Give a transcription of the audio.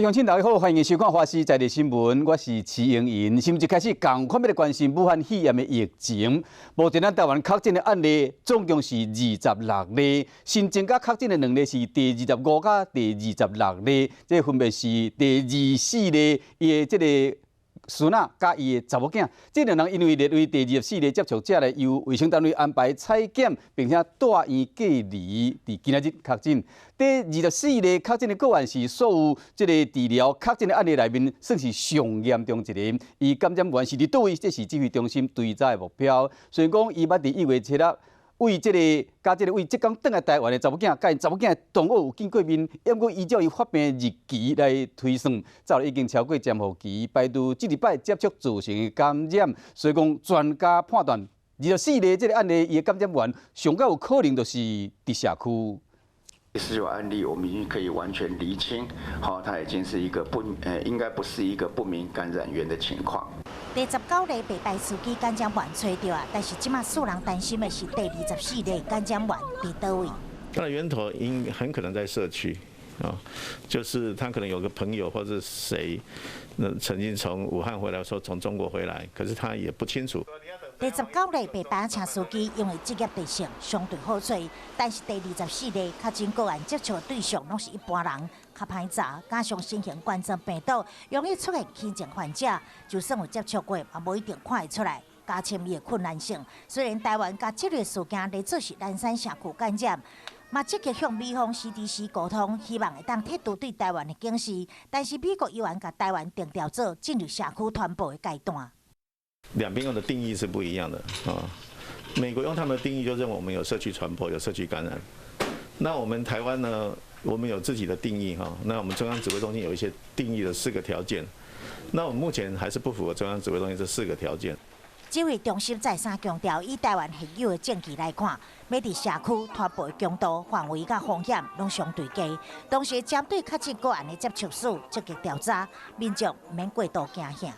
乡亲大家好，欢迎收看华视在地新闻，我是齐英银。新闻一开始，赶快要来关心武汉肺炎的疫情。目前咱台湾确诊的案例总共是26例，新增加确诊的2例是第25甲第26例，这分别是第24例伊的这个孙仔甲伊的查某囝，这2人因为列为第24例接触者咧，由卫生单位安排采检，并且带院隔离，伫今仔日确诊。第24例确诊的个案是所有这个治疗确诊的案例内面，算是上严重一例。伊感染源是伫倒位，这是指挥中心追查的目标。虽然讲伊捌伫1月7日。为这个加这个为即刚转来台湾的查某囝，甲因查某囝的同学有见过面，不过依照伊发病日期来推算，早已经超过潜伏期，排除这礼拜接触造成的感染，所以讲专家判断24例这个案例，伊的感染源上较有可能就是伫社区。19案例，我们已经可以完全厘清，它已经是一个应该不是一个不明感染源的情况。第19例被排除基感染源找到啊，但是即马世人担心的是第24例感染源伫倒位？它的源头很可能在社区啊，就是他可能有个朋友或者谁，曾经从武汉回来，说从中国回来，可是他也不清楚。第19例被排请司机，因为职业特性相对好找，但是第24例确诊个案接触对象拢是一般人，较歹查，加上新型冠状病毒容易出现轻症患者，就算有接触过，也无一定看会出来，加深伊的困难性。虽然台湾甲这类事件来做是南山社区感染，嘛积极向美方 CDC 沟通，希望会当铁度对台湾的警示，但是美国依然甲台湾定调做进入社区传播的阶段。两边用的定义是不一样的啊。美国用他们的定义就认为我们有社区传播、有社区感染。那我们台湾呢，我们有自己的定义哈。那我们中央指挥中心有一些定义的4个条件。那我们目前还是不符合中央指挥中心这4个条件。指挥中心再三强调，以台湾现有的证据来看，要伫社区传播的强度、范围甲风险拢相对低。同时，针对确诊个案的接触数积极调查，民众毋免过度惊吓。